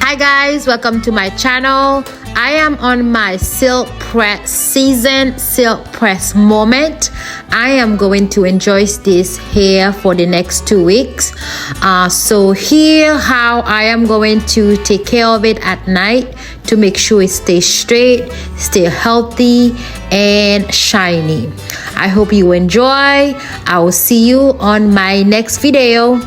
Hi guys, welcome to my channel. I am on my silk press season, silk press moment. I am going to enjoy this hair for the next 2 weeks. So here how I am going to take care of it at night to make sure it stays straight, stay healthy and shiny. I hope you enjoy. I will see you on my next video.